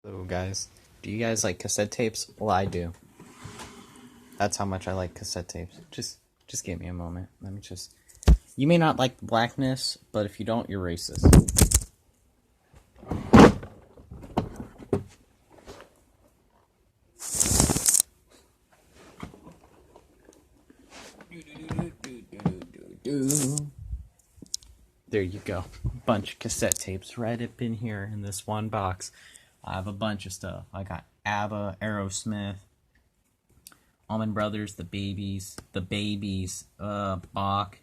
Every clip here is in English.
So guys, do you guys like cassette tapes? Well, I do. That's how much I like cassette tapes. Just give me a moment. Let me just... You may not like the blackness, but if you don't, you're racist. There you go. Bunch of cassette tapes right up in here in this one box. I have a bunch of stuff. I got ABBA, Aerosmith, Allman Brothers, The Babies, Bach,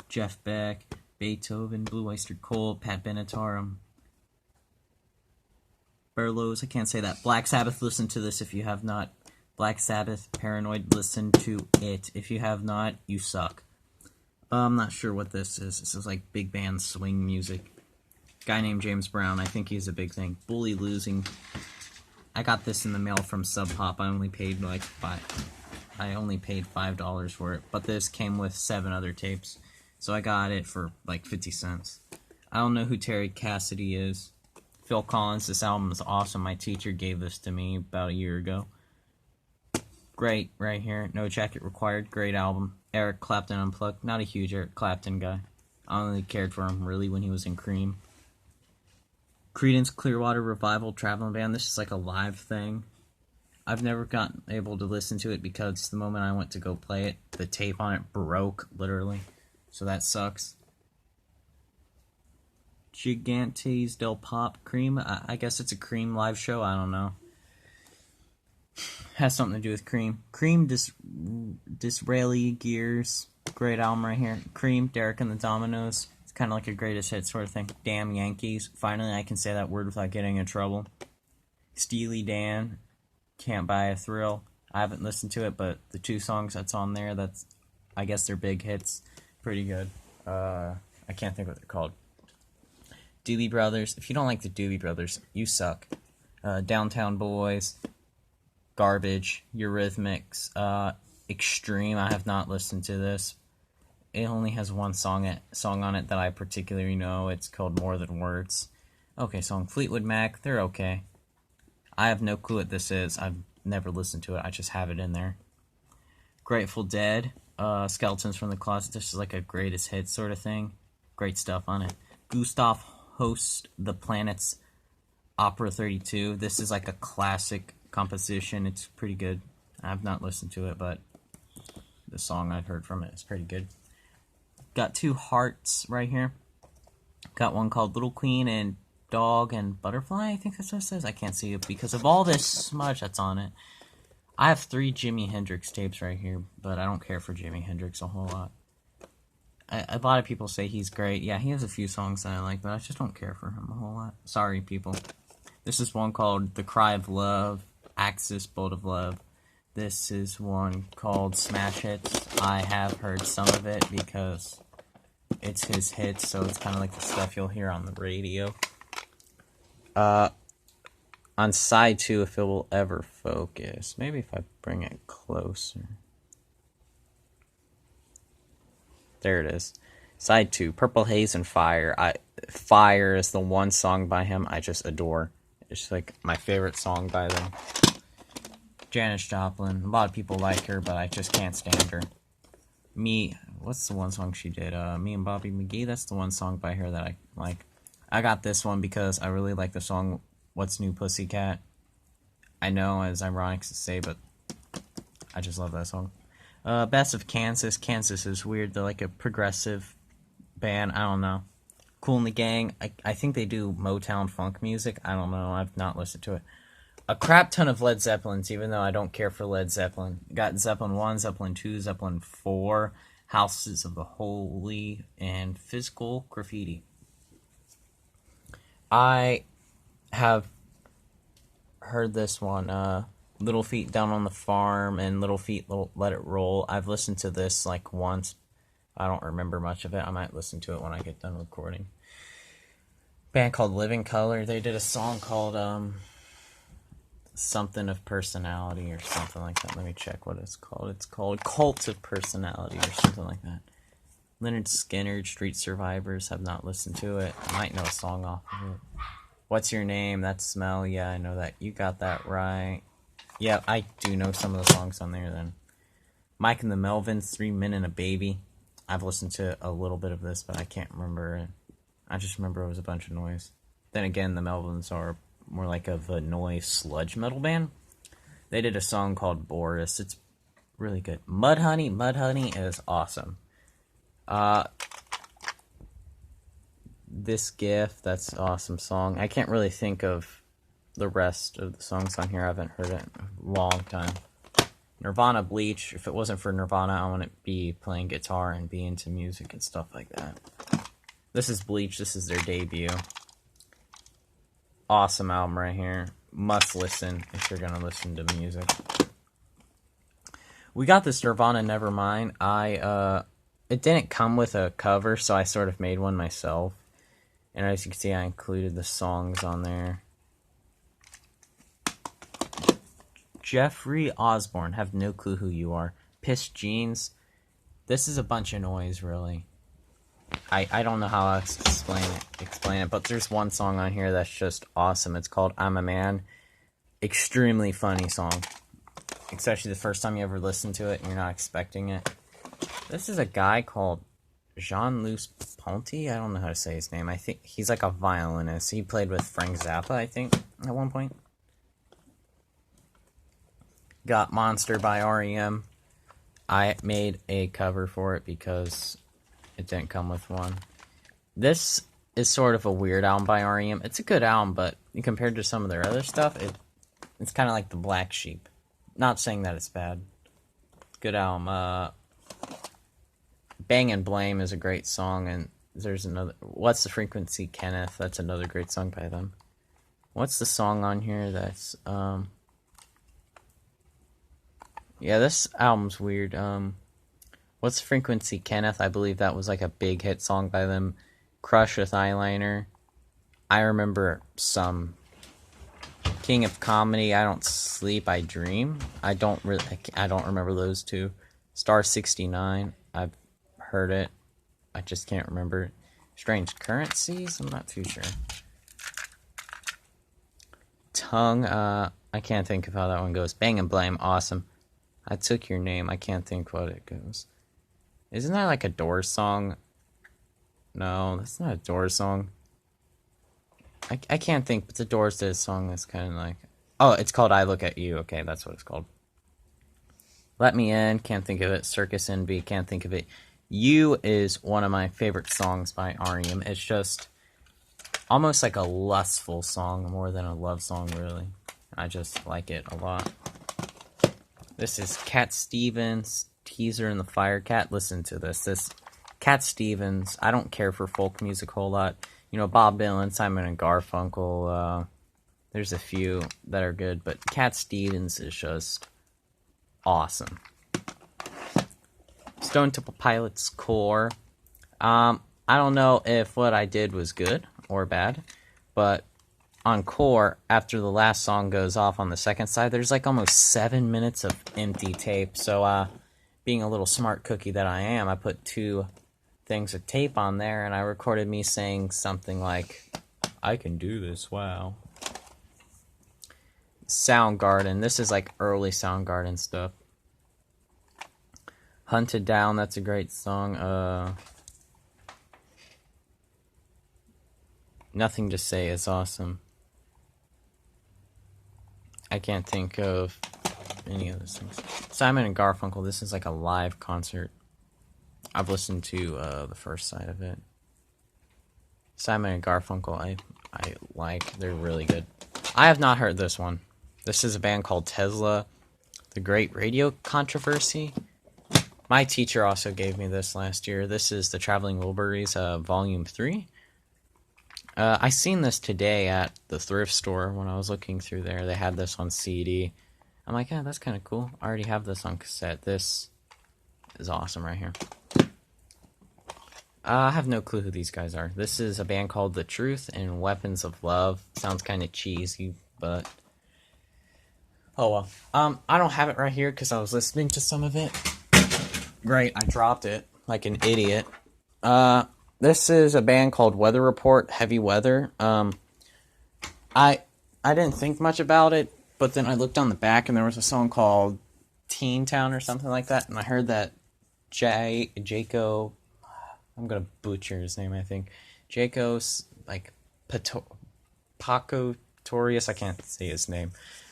Jeff Beck, Beethoven, Blue Oyster Cult, Pat Benatar, Burlows, I can't say that. Black Sabbath, listen to this if you have not. Black Sabbath, Paranoid, listen to it. If you have not, you suck. I'm not sure what this is. This is like big band swing music. Guy named James Brown, I think he's a big thing. Bully Losing. I got this in the mail from Sub Pop. I only paid like $5 for it, but this came with 7 other tapes, so I got it for like 50 cents. I don't know who Terry Cassidy is. Phil Collins, this album is awesome. My teacher gave this to me about a year ago. Great, right here. No Jacket Required, great album. Eric Clapton Unplugged, not a huge Eric Clapton guy. I only cared for him really when he was in Cream. Creedence Clearwater Revival Traveling Band, this is like a live thing. I've never gotten able to listen to it because the moment I went to go play it, the tape on it broke, literally. So that sucks. Gigantes del Pop Cream, I guess it's a Cream live show, I don't know. Has something to do with Cream. Cream Disraeli Gears, great album right here. Cream, Derek and the Dominoes, it's kind of like a greatest hit sort of thing. Damn Yankees, finally I can say that word without getting in trouble. Steely Dan, Can't Buy a Thrill. I haven't listened to it, but the 2 songs that's on there, I guess they're big hits. Pretty good. I can't think what they're called. Doobie Brothers. If you don't like the Doobie Brothers, you suck. Downtown Boys. Garbage. Eurythmics. Extreme. I have not listened to this. It only has one song on it that I particularly know. It's called More Than Words. Okay, song. Fleetwood Mac. They're okay. I have no clue what this is. I've never listened to it. I just have it in there. Grateful Dead. Skeletons from the Closet. This is like a greatest hit sort of thing. Great stuff on it. Gustav Holst, The Planets Opera 32. This is like a classic composition. It's pretty good. I've not listened to it, but the song I've heard from it is pretty good. Got 2 hearts right here. Got one called Little Queen and Dog and Butterfly, I think that's what it says. I can't see it because of all this smudge that's on it. I have 3 Jimi Hendrix tapes right here, but I don't care for Jimi Hendrix a whole lot. A lot of people say he's great. Yeah, he has a few songs that I like, but I just don't care for him a whole lot. Sorry, people. This is one called The Cry of Love, Axis, Bolt of Love. This is one called Smash Hits. I have heard some of it because it's his hits, so it's kind of like the stuff you'll hear on the radio. On side 2, if it will ever focus. Maybe if I bring it closer. There it is. Side 2, Purple Haze and Fire. Fire is the one song by him I just adore. It's like my favorite song by them. Janis Joplin. A lot of people like her, but I just can't stand her. What's the one song she did? Me and Bobby McGee. That's the one song by her that I like. I got this one because I really like the song What's New Pussycat. I know it's ironic to say, but I just love that song. Best of Kansas. Kansas is weird. They're like a progressive band. I don't know. Kool and the Gang. I think they do Motown funk music. I don't know. I've not listened to it. A crap ton of Led Zeppelins, even though I don't care for Led Zeppelin. Got Zeppelin 1, Zeppelin 2, Zeppelin 4, Houses of the Holy, and Physical Graffiti. I have heard this one, Little Feet Down on the Farm and Little Feet Let It Roll. I've listened to this like once. I don't remember much of it. I might listen to it when I get done recording. Band called Living Color. They did a song called something of Personality or something like that. Let me check what it's called. It's called Cult of Personality or something like that. Leonard Skinner, Street Survivors. Have not listened to it. I might know a song off of it. What's Your Name? That Smell. Yeah, I know that. You got that right. Yeah, I do know some of the songs on there then. Mike and the Melvins, 3 Men and a Baby. I've listened to a little bit of this, but I can't remember it. I just remember it was a bunch of noise. Then again, the Melvins are more like of a noise sludge metal band. They did a song called Boris. It's really good. Mudhoney. Mudhoney is awesome. This Gift, that's an awesome song. I can't really think of the rest of the songs on here. I haven't heard it in a long time. Nirvana, Bleach. If it wasn't for Nirvana, I wouldn't be playing guitar and be into music and stuff like that. This is Bleach. This is their debut. Awesome album right here. Must listen if you're gonna listen to music. We got this Nirvana Nevermind. It didn't come with a cover, so I sort of made one myself. And as you can see, I included the songs on there. Jeffrey Osborne. Have no clue who you are. Piss Jeans. This is a bunch of noise, really. I don't know how else to explain it, but there's one song on here that's just awesome. It's called I'm a Man. Extremely funny song. Especially the first time you ever listen to it and you're not expecting it. This is a guy called Jean-Louis Ponty. I don't know how to say his name. I think he's like a violinist. He played with Frank Zappa, I think, at one point. Got Monster by REM. I made a cover for it because it didn't come with one. This is sort of a weird album by REM. It's a good album, but compared to some of their other stuff, it's kind of like the Black Sheep. Not saying that it's bad. Good album. Bang and Blame is a great song, and there's another... What's the Frequency, Kenneth? That's another great song by them. What's the song on here that's... Yeah, this album's weird. What's the Frequency, Kenneth? I believe that was like a big hit song by them. Crush with Eyeliner. I remember some... King of Comedy, I Don't Sleep, I Dream. I don't remember those two. Star 69, I've heard it. I just can't remember it. Strange Currencies, I'm not too sure. Tongue, I can't think of how that one goes. Bang and Blame, awesome. I Took Your Name, I can't think what it goes. Isn't that like a Doors song? No, that's not a Doors song. I can't think, but the Doors did a song that's kind of like... Oh, it's called I Look At You. Okay, that's what it's called. Let Me In, can't think of it. Circus Envy, can't think of it. You is one of my favorite songs by REM. It's just almost like a lustful song more than a love song, really. I just like it a lot. This is Cat Stevens, Teaser and the Firecat. Listen to this. This Cat Stevens, I don't care for folk music a whole lot. You know, Bob Dylan, Simon and Garfunkel, there's a few that are good, but Cat Stevens is just awesome. Stone Temple Pilots Core. I don't know if what I did was good or bad, but on Core, after the last song goes off on the second side, there's like almost 7 minutes of empty tape. So, being a little smart cookie that I am, I put 2 things of tape on there, and I recorded me saying something like, I can do this, wow. Soundgarden, this is like early Soundgarden stuff. Hunted Down, that's a great song. Nothing to Say is awesome. I can't think of any of those things. Simon and Garfunkel, this is like a live concert. I've listened to the first side of it. Simon and Garfunkel, I like. They're really good. I have not heard this one. This is a band called Tesla. The Great Radio Controversy. My teacher also gave me this last year. This is the Traveling Wilburys, Volume 3. I seen this today at the thrift store when I was looking through there. They had this on CD. I'm like, yeah, that's kind of cool. I already have this on cassette. This is awesome right here. I have no clue who these guys are. This is a band called The Truth and Weapons of Love. Sounds kind of cheesy, but... Oh well. I don't have it right here because I was listening to some of it. Right, I dropped it like an idiot. This is a band called Weather Report, Heavy Weather. I didn't think much about it, but then I looked on the back and there was a song called Teen Town or something like that, and I heard that Jaco, I'm gonna butcher his name, I think. Jaco's, like, Paco Torius, I can't say his name,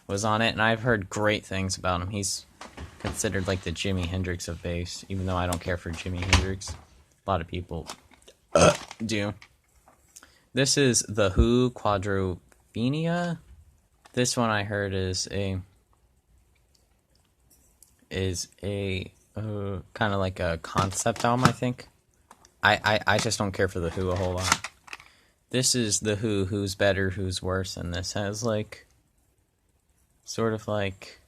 was on it, and I've heard great things about him. He's considered like the Jimi Hendrix of bass, even though I don't care for Jimi Hendrix. A lot of people do. This is The Who, Quadrophenia. This one I heard is a kind of like a concept album, I think. I just don't care for The Who a whole lot. This is The Who, Who's Better, Who's Worse, and this has, like, sort of like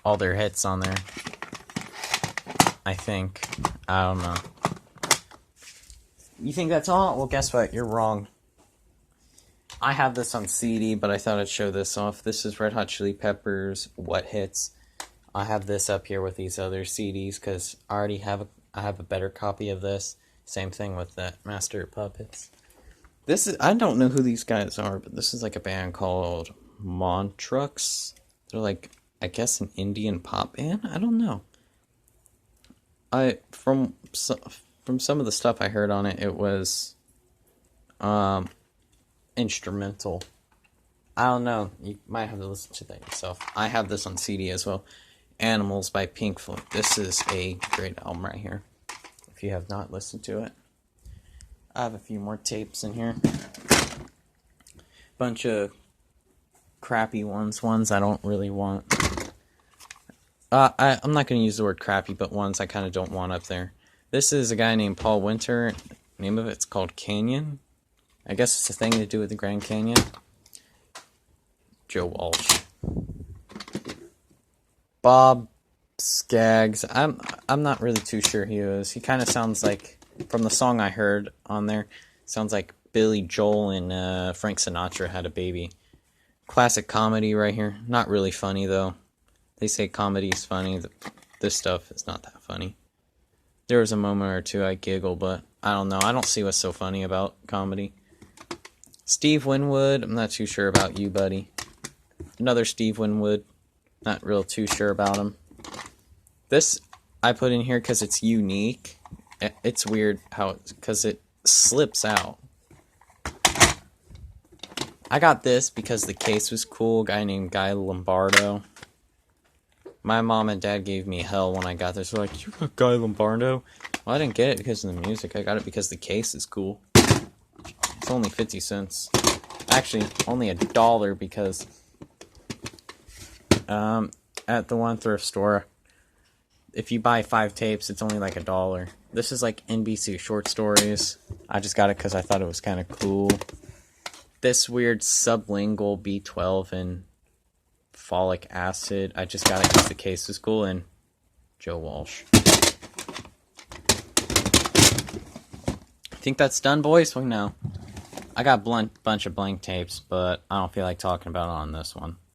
all their hits on there, I think. I don't know. You think that's all? Well, guess what? You're wrong. I have this on CD, but I thought I'd show this off. This is Red Hot Chili Peppers, What Hits. I have this up here with these other CDs because I already have a better copy of this. Same thing with that Master of Puppets. This is, I don't know who these guys are, but this is like a band called Montrux. They're like, I guess, an Indian pop band. I don't know. From some of the stuff I heard on it, it was instrumental. I don't know. You might have to listen to that yourself. I have this on CD as well. Animals by Pink Floyd. This is a great album right here, if you have not listened to it. I have a few more tapes in here. Bunch of crappy ones I don't really want. I'm not going to use the word crappy, but ones I kind of don't want up there. This is a guy named Paul Winter. The name of it's called Canyon. I guess it's a thing to do with the Grand Canyon. Joe Walsh. Bob Skaggs. I'm not really too sure who he is. He kind of sounds like, from the song I heard on there, sounds like Billy Joel and Frank Sinatra had a baby. Classic comedy right here. Not really funny, though. They say comedy is funny. This stuff is not that funny. There was a moment or two I giggle, but I don't know. I don't see what's so funny about comedy. Steve Winwood. I'm not too sure about you, buddy. Another Steve Winwood. Not real too sure about him. This I put in here because it's unique. It's weird how because it slips out. I got this because the case was cool. A guy named Guy Lombardo. My mom and dad gave me hell when I got this. They're like, you got Guy Lombardo? Well, I didn't get it because of the music. I got it because the case is cool. It's only 50 cents. Actually, only $1 because at the one thrift store, if you buy 5 tapes, it's only like $1. This is like NBC short stories. I just got it because I thought it was kind of cool. This weird sublingual B12 and folic acid. I just got it because the case was cool. And Joe Walsh. I think that's done, boys. Well, no. I got a bunch of blank tapes, but I don't feel like talking about it on this one.